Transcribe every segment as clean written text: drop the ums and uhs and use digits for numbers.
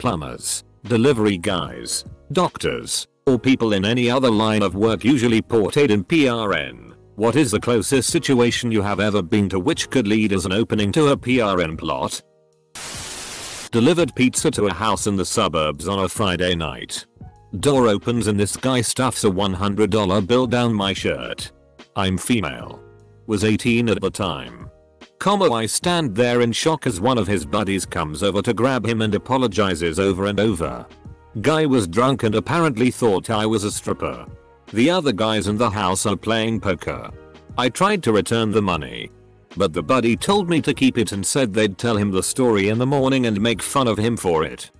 Plumbers, delivery guys, doctors, or people in any other line of work usually portrayed in PRN. What is the closest situation you have ever been to which could lead as an opening to a PRN plot? Delivered pizza to a house in the suburbs on a Friday night. Door opens and this guy stuffs a $100 bill down my shirt. I'm female. Was 18 at the time. I stand there in shock as one of his buddies comes over to grab him and apologizes over and over. Guy was drunk and apparently thought I was a stripper. The other guys in the house are playing poker. I tried to return the money, but the buddy told me to keep it and said they'd tell him the story in the morning and make fun of him for it.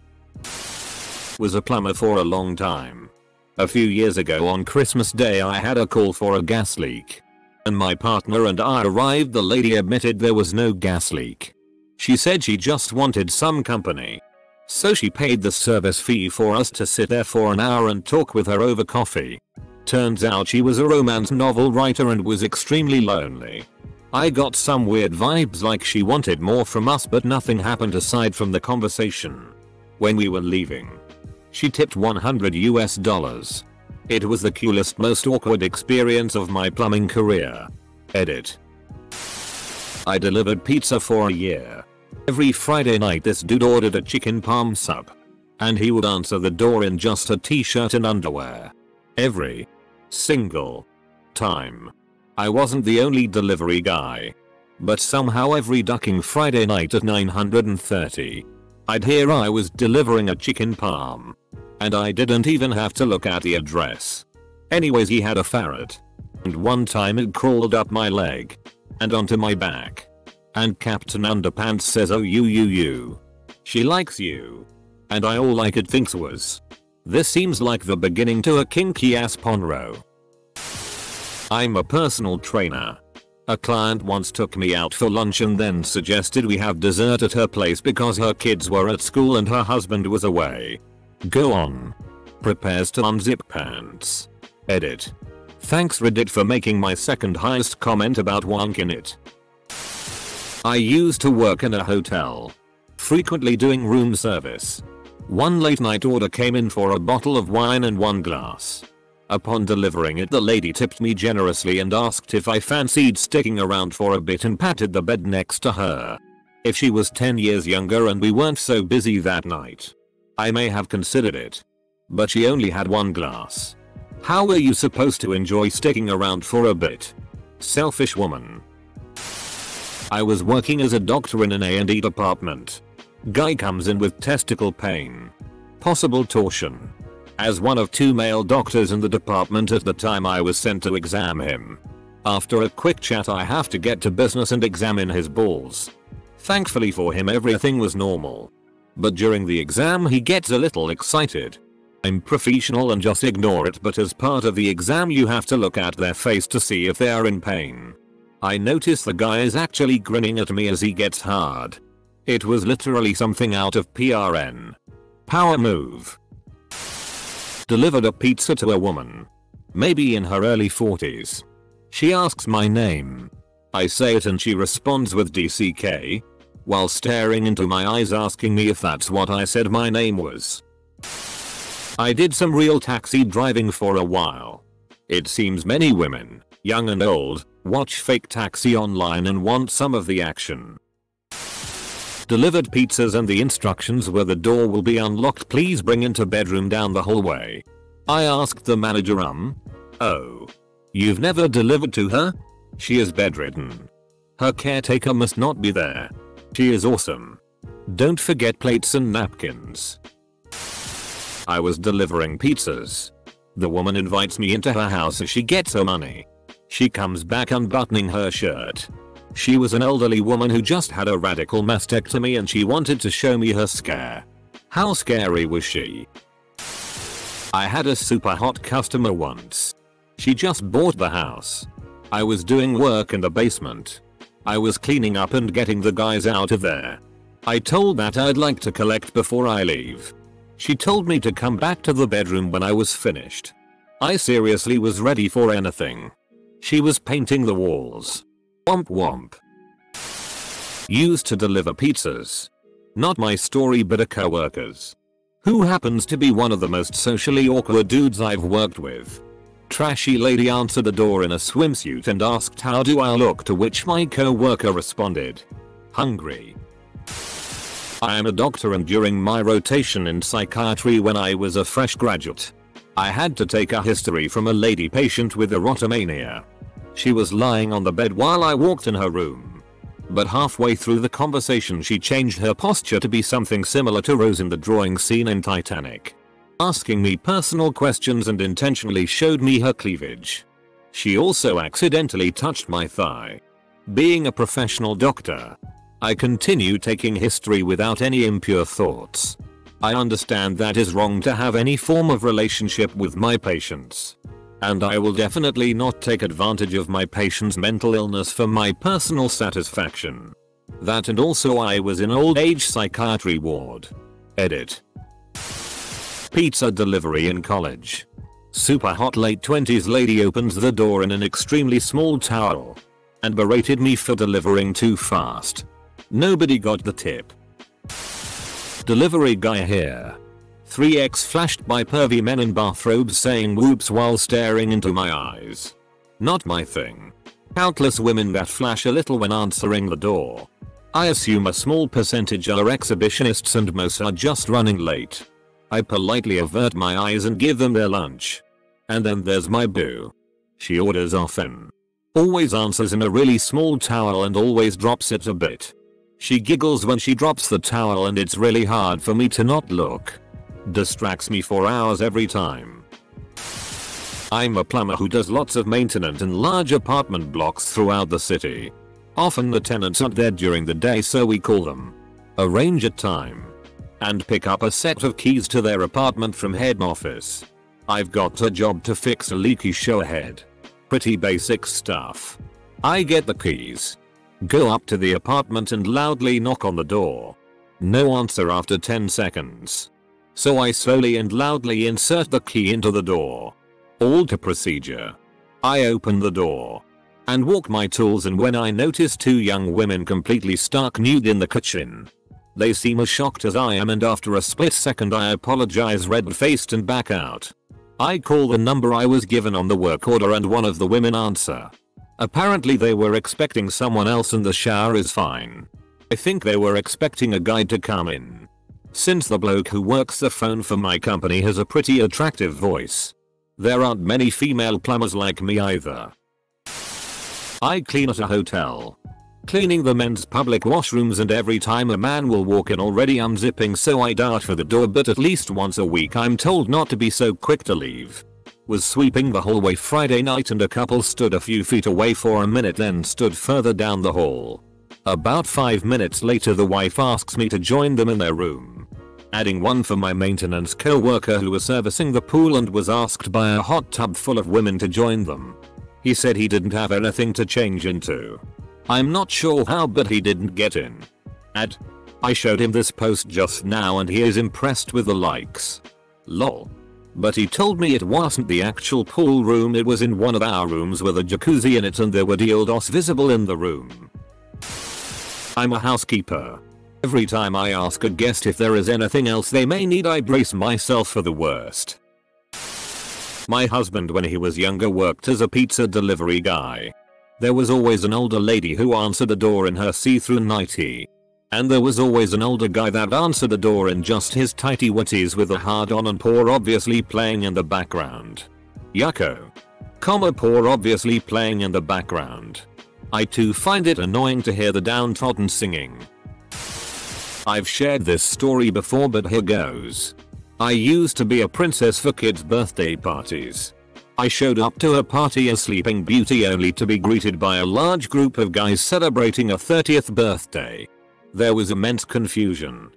Was a plumber for a long time. A few years ago on Christmas Day I had a call for a gas leak. And my partner and I arrived. The lady admitted there was no gas leak. She said she just wanted some company. So she paid the service fee for us to sit there for an hour and talk with her over coffee. Turns out she was a romance novel writer and was extremely lonely. I got some weird vibes like she wanted more from us, but nothing happened aside from the conversation. When we were leaving, she tipped $100. It was the coolest, most awkward experience of my plumbing career. Edit. I delivered pizza for a year. Every Friday night this dude ordered a chicken parm sub. And he would answer the door in just a t-shirt and underwear. Every single time. I wasn't the only delivery guy. But somehow every ducking Friday night at 9:30, I'd hear I was delivering a chicken parm. And I didn't even have to look at the address. Anyways, he had a ferret. And one time it crawled up my leg. And onto my back. And Captain Underpants says, "Oh you. She likes you." And all I could think was, this seems like the beginning to a kinky ass ponro. I'm a personal trainer. A client once took me out for lunch and then suggested we have dessert at her place because her kids were at school and her husband was away. Go on. Prepares to unzip pants. Edit. Thanks Reddit for making my second highest comment about wank in it. I used to work in a hotel. Frequently doing room service. One late night order came in for a bottle of wine and one glass. Upon delivering it, the lady tipped me generously and asked if I fancied sticking around for a bit and patted the bed next to her. If she was 10 years younger and we weren't so busy that night, I may have considered it. But she only had one glass. How are you supposed to enjoy sticking around for a bit? Selfish woman. I was working as a doctor in an A&E department. Guy comes in with testicle pain. Possible torsion. As one of 2 male doctors in the department at the time, I was sent to examine him. After a quick chat, I have to get to business and examine his balls. Thankfully for him, everything was normal. But during the exam he gets a little excited. I'm professional and just ignore it, but as part of the exam you have to look at their face to see if they are in pain. I notice the guy is actually grinning at me as he gets hard. It was literally something out of PRN. Power move. Delivered a pizza to a woman. Maybe in her early 40s. She asks my name. I say it and she responds with DCK. While staring into my eyes, asking me if that's what I said my name was. I did some real taxi driving for a while. It seems many women, young and old, watch fake taxi online and want some of the action. Delivered pizzas and the instructions were the door will be unlocked, please bring into bedroom down the hallway. I asked the manager, oh, you've never delivered to her? She is bedridden. Her caretaker must not be there. She is awesome. Don't forget plates and napkins. I was delivering pizzas. The woman invites me into her house as she gets her money. She comes back unbuttoning her shirt. She was an elderly woman who just had a radical mastectomy and she wanted to show me her scare. How scary was she? I had a super hot customer once. She just bought the house. I was doing work in the basement. I was cleaning up and getting the guys out of there. I told that I'd like to collect before I leave. She told me to come back to the bedroom when I was finished. I seriously was ready for anything. She was painting the walls. Womp womp. Used to deliver pizzas. Not my story but a coworker's. who happens to be one of the most socially awkward dudes I've worked with. Trashy lady answered the door in a swimsuit and asked how do I look, to which my co-worker responded, hungry. I am a doctor, and during my rotation in psychiatry when I was a fresh graduate, I had to take a history from a lady patient with erotomania. She was lying on the bed while I walked in her room. But halfway through the conversation she changed her posture to be something similar to Rose in the drawing scene in Titanic, asking me personal questions and intentionally showed me her cleavage. She also accidentally touched my thigh. Being a professional doctor, I continue taking history without any impure thoughts. I understand that is wrong to have any form of relationship with my patients, and I will definitely not take advantage of my patient's mental illness for my personal satisfaction. That, and also I was in old age psychiatry ward. Edit. Pizza delivery in college. Super hot late 20s lady opens the door in an extremely small towel and berated me for delivering too fast. Nobody got the tip. Delivery guy here. 3x flashed by pervy men in bathrobes saying whoops while staring into my eyes. Not my thing. Countless women that flash a little when answering the door. I assume a small percentage are exhibitionists and most are just running late. I politely avert my eyes and give them their lunch. And then there's my boo. She orders often. Always answers in a really small towel and always drops it a bit. She giggles when she drops the towel and it's really hard for me to not look. Distracts me for hours every time. I'm a plumber who does lots of maintenance in large apartment blocks throughout the city. Often the tenants aren't there during the day, so we call them, arrange a time, and pick up a set of keys to their apartment from head office. I've got a job to fix a leaky shower head. Pretty basic stuff. I get the keys, go up to the apartment and loudly knock on the door. No answer after 10 seconds. So I slowly and loudly insert the key into the door. Alter procedure. I open the door and walk my tools in when I notice two young women completely stark nude in the kitchen. They seem as shocked as I am, and after a split second I apologize red-faced and back out. I call the number I was given on the work order and one of the women answer. Apparently they were expecting someone else and the shower is fine. I think they were expecting a guy to come in, since the bloke who works the phone for my company has a pretty attractive voice. There aren't many female plumbers like me either. I clean at a hotel, cleaning the men's public washrooms, and every time a man will walk in already unzipping, so I dart for the door, but at least once a week I'm told not to be so quick to leave. Was sweeping the hallway Friday night and a couple stood a few feet away for a minute, then stood further down the hall. About 5 minutes later the wife asks me to join them in their room, adding one for my maintenance co-worker who was servicing the pool and was asked by a hot tub full of women to join them. He said he didn't have anything to change into. I'm not sure how, but he didn't get in. I showed him this post just now and he is impressed with the likes. Lol. But he told me it wasn't the actual pool room, it was in one of our rooms with a jacuzzi in it and there were dildos visible in the room. I'm a housekeeper. Every time I ask a guest if there is anything else they may need, I brace myself for the worst. My husband when he was younger worked as a pizza delivery guy. There was always an older lady who answered the door in her see-through nightie. And there was always an older guy that answered the door in just his tighty whities with a hard-on and pour obviously playing in the background. Yucko. Pour obviously playing in the background. I too find it annoying to hear the downtrodden singing. I've shared this story before, but here goes. I used to be a princess for kids' birthday parties. I showed up to a party as Sleeping Beauty only to be greeted by a large group of guys celebrating a 30th birthday. There was immense confusion.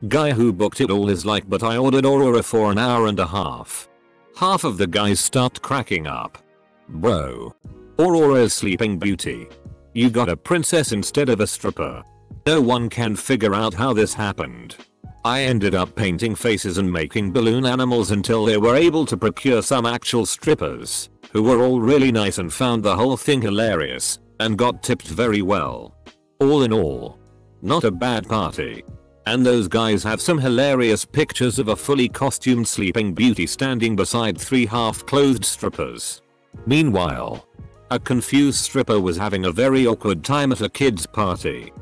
Guy who booked it all is like, but I ordered Aurora for an hour and a half. Half of the guys start cracking up. Bro. Aurora is Sleeping Beauty. You got a princess instead of a stripper. No one can figure out how this happened. I ended up painting faces and making balloon animals until they were able to procure some actual strippers, who were all really nice and found the whole thing hilarious, and got tipped very well. All in all, not a bad party. And those guys have some hilarious pictures of a fully costumed sleeping beauty standing beside 3 half-clothed strippers. Meanwhile, a confused stripper was having a very awkward time at a kid's party.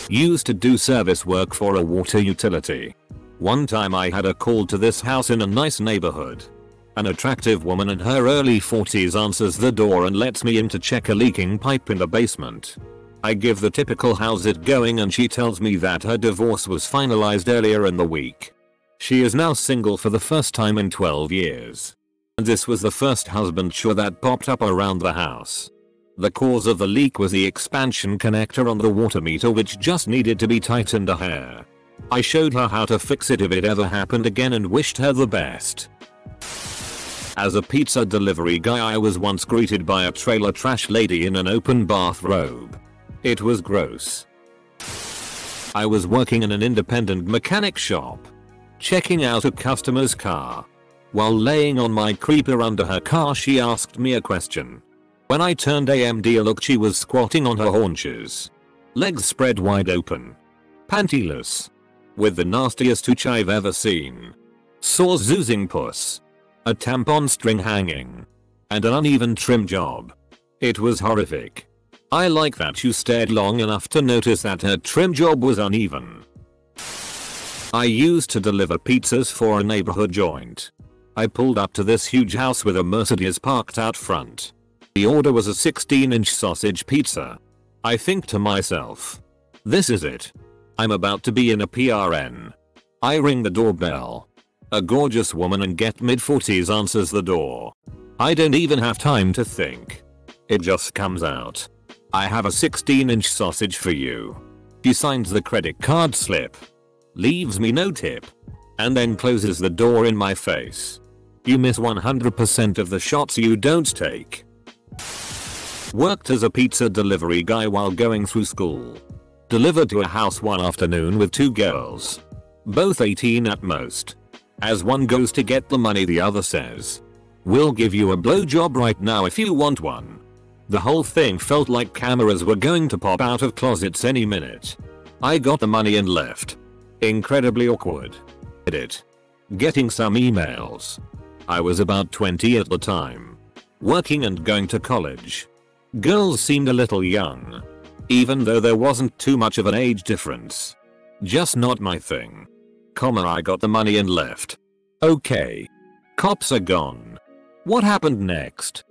Used to do service work for a water utility. One time I had a call to this house in a nice neighborhood. An attractive woman in her early 40s answers the door and lets me in to check a leaking pipe in the basement. I give the typical how's it going and she tells me that her divorce was finalized earlier in the week. She is now single for the first time in 12 years. And this was the first husband chore that popped up around the house. The cause of the leak was the expansion connector on the water meter, which just needed to be tightened a hair. I showed her how to fix it if it ever happened again and wished her the best. As a pizza delivery guy, I was once greeted by a trailer trash lady in an open bathrobe. It was gross. I was working in an independent mechanic shop, checking out a customer's car. While laying on my creeper under her car, she asked me a question. When I turned AMD a look, she was squatting on her haunches, legs spread wide open, pantyless, with the nastiest hooch I've ever seen. Sores oozing puss, a tampon string hanging, and an uneven trim job. It was horrific. I like that you stared long enough to notice that her trim job was uneven. I used to deliver pizzas for a neighborhood joint. I pulled up to this huge house with a Mercedes parked out front. The order was a 16-inch sausage pizza. I think to myself, this is it. I'm about to be in a PRN. I ring the doorbell. A gorgeous woman in get mid-40s answers the door. I don't even have time to think. It just comes out. I have a 16-inch sausage for you. She signs the credit card slip, leaves me no tip, and then closes the door in my face. You miss 100% of the shots you don't take. Worked as a pizza delivery guy while going through school. Delivered to a house one afternoon with 2 girls, both 18 at most. As one goes to get the money, the other says, "We'll give you a blowjob right now if you want one." The whole thing felt like cameras were going to pop out of closets any minute. I got the money and left. Incredibly awkward. Edit. Getting some emails. I was about 20 at the time, working and going to college. Girls seemed a little young, even though there wasn't too much of an age difference. Just not my thing. I got the money and left. Okay. Cops are gone. What happened next?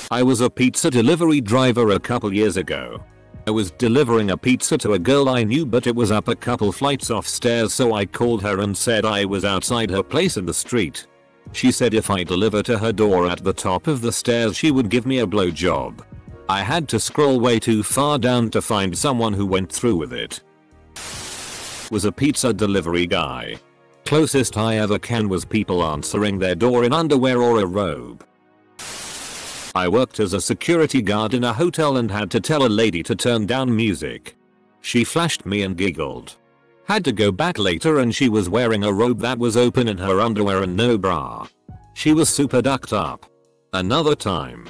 I was a pizza delivery driver a couple years ago. I was delivering a pizza to a girl I knew, but it was up a couple flights off stairs, so I called her and said I was outside her place in the street. She said if I deliver to her door at the top of the stairs, she would give me a blowjob. I had to scroll way too far down to find someone who went through with it. Was a pizza delivery guy. Closest I ever came was people answering their door in underwear or a robe. I worked as a security guard in a hotel and had to tell a lady to turn down music. She flashed me and giggled. Had to go back later and she was wearing a robe that was open in her underwear and no bra. She was super ducked up. Another time,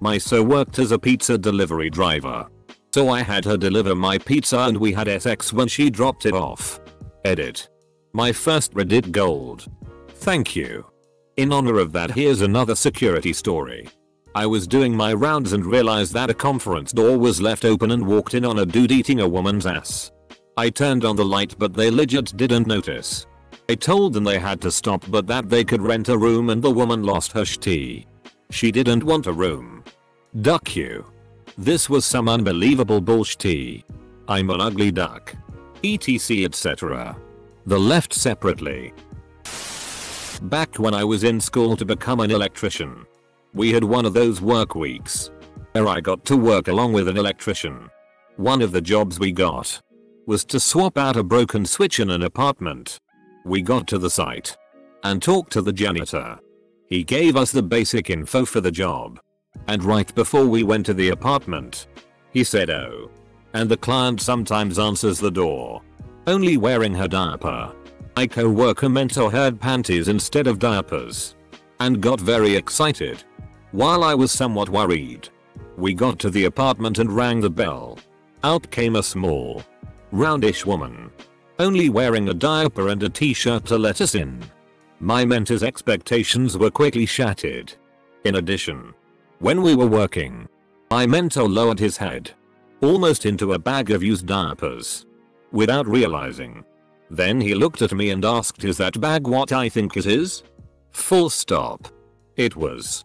my so worked as a pizza delivery driver. So I had her deliver my pizza and we had sex when she dropped it off. Edit. My first Reddit gold. Thank you. In honor of that, here's another security story. I was doing my rounds and realized that a conference door was left open and walked in on a dude eating a woman's ass. I turned on the light but they legit didn't notice. I told them they had to stop but that they could rent a room and the woman lost her shit. She didn't want a room. Duck you. This was some unbelievable bullshit. I'm an ugly duck. etc etc. The left separately. Back when I was in school to become an electrician, we had one of those work weeks where I got to work along with an electrician. One of the jobs we got was to swap out a broken switch in an apartment. We got to the site and talked to the janitor. He gave us the basic info for the job. And right before we went to the apartment, he said, "Oh, and the client sometimes answers the door only wearing her diaper." My co-worker mentor had panties instead of diapers and got very excited, while I was somewhat worried. We got to the apartment and rang the bell. Out came a small, Roundish woman. Only wearing a diaper and a t-shirt to let us in. My mentor's expectations were quickly shattered. In addition, when we were working, my mentor lowered his head almost into a bag of used diapers without realizing. Then he looked at me and asked, "Is that bag what I think it is?" Full stop. It was.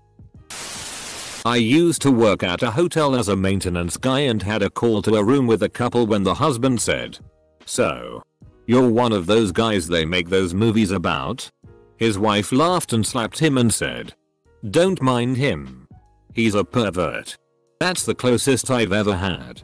I used to work at a hotel as a maintenance guy and had a call to a room with a couple when the husband said, "So, you're one of those guys they make those movies about?" His wife laughed and slapped him and said, "Don't mind him. He's a pervert." That's the closest I've ever had.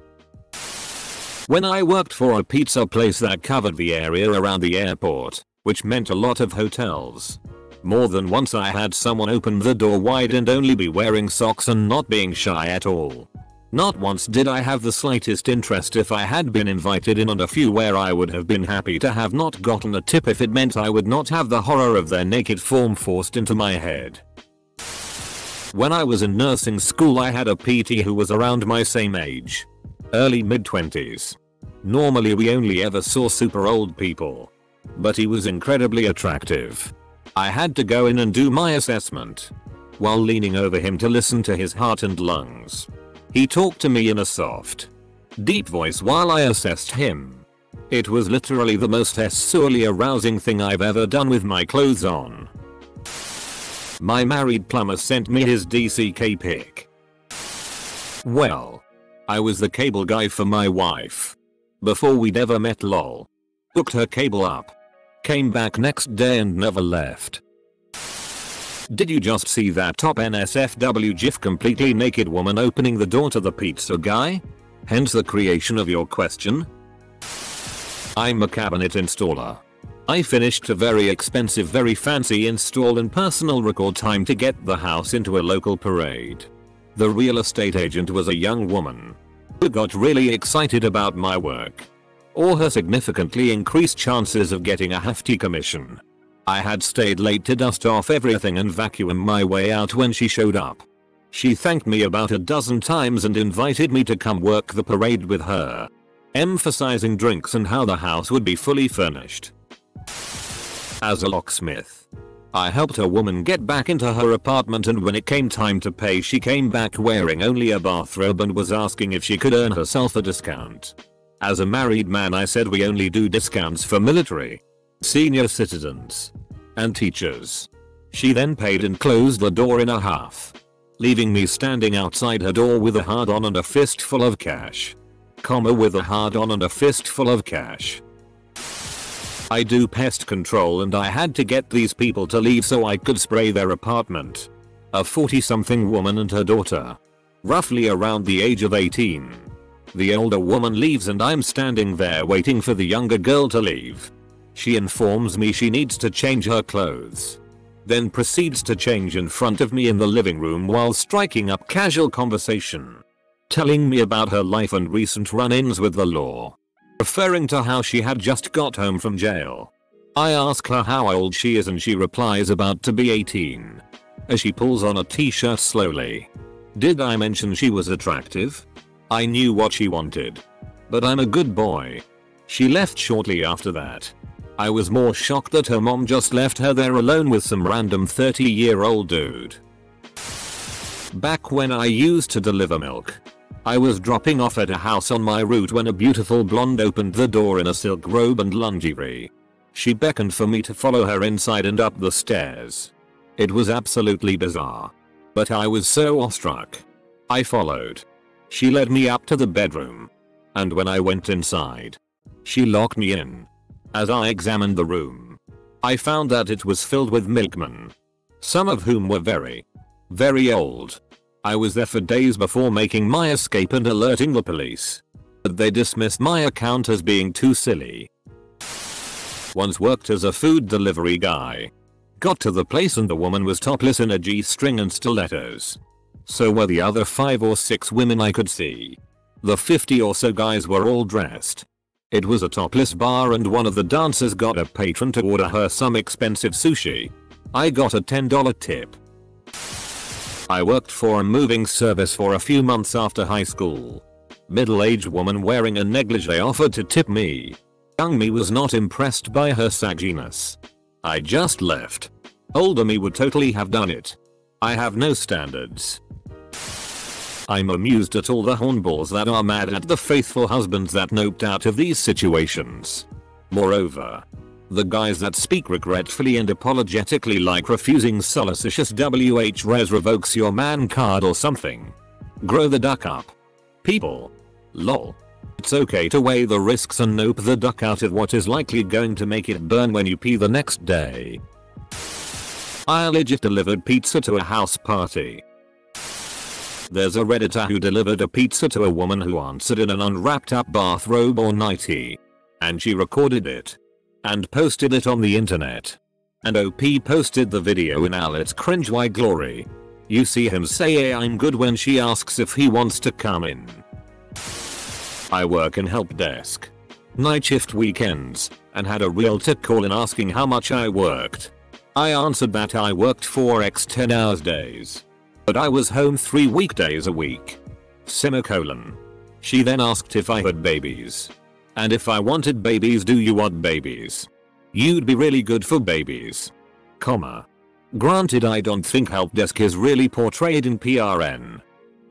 When I worked for a pizza place that covered the area around the airport, which meant a lot of hotels, more than once I had someone open the door wide and only be wearing socks and not being shy at all. Not once did I have the slightest interest if I had been invited in, and a few where I would have been happy to have not gotten a tip if it meant I would not have the horror of their naked form forced into my head. When I was in nursing school I had a PT who was around my same age. Early mid-20s. Normally we only ever saw super old people. But he was incredibly attractive. I had to go in and do my assessment while leaning over him to listen to his heart and lungs. He talked to me in a soft, deep voice while I assessed him. It was literally the most sexually arousing thing I've ever done with my clothes on. My married plumber sent me his DCK pic. Well, I was the cable guy for my wife. Before we'd ever met, lol. Hooked her cable up. Came back next day and never left. Did you just see that top NSFW gif, completely naked woman opening the door to the pizza guy? Hence the creation of your question? I'm a cabinet installer. I finished a very expensive, very fancy install in personal record time to get the house into a local parade. The real estate agent was a young woman who got really excited about my work, or her significantly increased chances of getting a hefty commission. I had stayed late to dust off everything and vacuum my way out when she showed up. She thanked me about a dozen times and invited me to come work the parade with her, emphasizing drinks and how the house would be fully furnished. As a locksmith, I helped a woman get back into her apartment, and when it came time to pay she came back wearing only a bathrobe and was asking if she could earn herself a discount. As a married man I said we only do discounts for military, senior citizens, and teachers. She then paid and closed the door in a huff, leaving me standing outside her door with a hard-on and a fistful of cash. With a hard-on and a fistful of cash. I do pest control and I had to get these people to leave so I could spray their apartment. A 40-something woman and her daughter, roughly around the age of 18. The older woman leaves and I'm standing there waiting for the younger girl to leave. She informs me she needs to change her clothes, then proceeds to change in front of me in the living room while striking up casual conversation, telling me about her life and recent run-ins with the law, referring to how she had just got home from jail. I ask her how old she is and she replies about to be 18. As she pulls on a t-shirt slowly. Did I mention she was attractive? I knew what she wanted. But I'm a good boy. She left shortly after that. I was more shocked that her mom just left her there alone with some random 30-year-old dude. Back when I used to deliver milk, I was dropping off at a house on my route when a beautiful blonde opened the door in a silk robe and lingerie. She beckoned for me to follow her inside and up the stairs. It was absolutely bizarre, but I was so awestruck. I followed. She led me up to the bedroom, and when I went inside, she locked me in. As I examined the room, I found that it was filled with milkmen, some of whom were very, very old. I was there for days before making my escape and alerting the police, but they dismissed my account as being too silly. Once worked as a food delivery guy. Got to the place and the woman was topless in a G-string and stilettos. So were the other 5 or 6 women I could see. The 50 or so guys were all dressed. It was a topless bar and one of the dancers got a patron to order her some expensive sushi. I got a $10 tip. I worked for a moving service for a few months after high school. Middle-aged woman wearing a negligee offered to tip me. Young me was not impressed by her sagginess. I just left. Older me would totally have done it. I have no standards. I'm amused at all the hornballs that are mad at the faithful husbands that noped out of these situations. Moreover, the guys that speak regretfully and apologetically like refusing solicitous res revokes your man card or something. Grow the duck up. People. Lol. It's okay to weigh the risks and nope the duck out of what is likely going to make it burn when you pee the next day. I legit delivered pizza to a house party. There's a redditor who delivered a pizza to a woman who answered in an unwrapped up bathrobe or nightie. And she recorded it. And posted it on the internet. And OP posted the video in all its cringe why glory. You see him say "Hey, I'm good" when she asks if he wants to come in. I work in help desk. Night shift weekends, and had a realtor call in asking how much I worked. I answered that I worked 4x 10 hours days. But I was home 3 weekdays a week. Semicolon. She then asked if I had babies. And if I wanted babies. Do you want babies? You'd be really good for babies. Comma. Granted, I don't think help desk is really portrayed in PRN.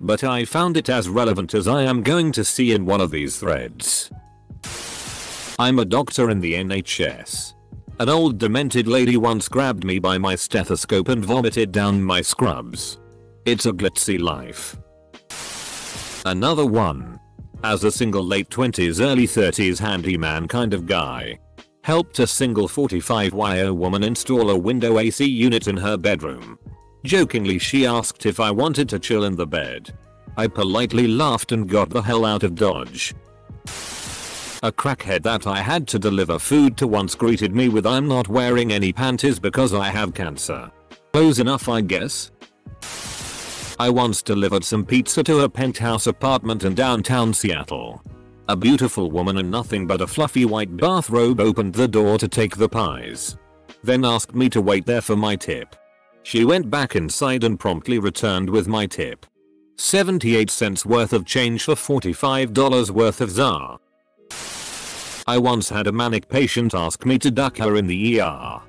But I found it as relevant as I am going to see in one of these threads. I'm a doctor in the NHS. An old demented lady once grabbed me by my stethoscope and vomited down my scrubs. It's a glitzy life. Another one. As a single late 20s early 30s handyman kind of guy. Helped a single 45-year-old woman install a window AC unit in her bedroom. Jokingly she asked if I wanted to chill in the bed. I politely laughed and got the hell out of Dodge. A crackhead that I had to deliver food to once greeted me with "I'm not wearing any panties because I have cancer." Close enough, I guess. I once delivered some pizza to a penthouse apartment in downtown Seattle. A beautiful woman in nothing but a fluffy white bathrobe opened the door to take the pies. Then asked me to wait there for my tip. She went back inside and promptly returned with my tip. 78 cents worth of change for $45 worth of ZAR. I once had a manic patient ask me to duck her in the ER.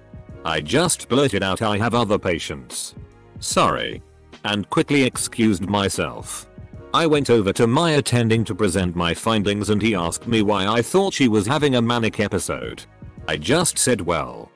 I just blurted out "I have other patients. Sorry." And quickly excused myself. I went over to my attending to present my findings and he asked me why I thought she was having a manic episode. I just said, "Well,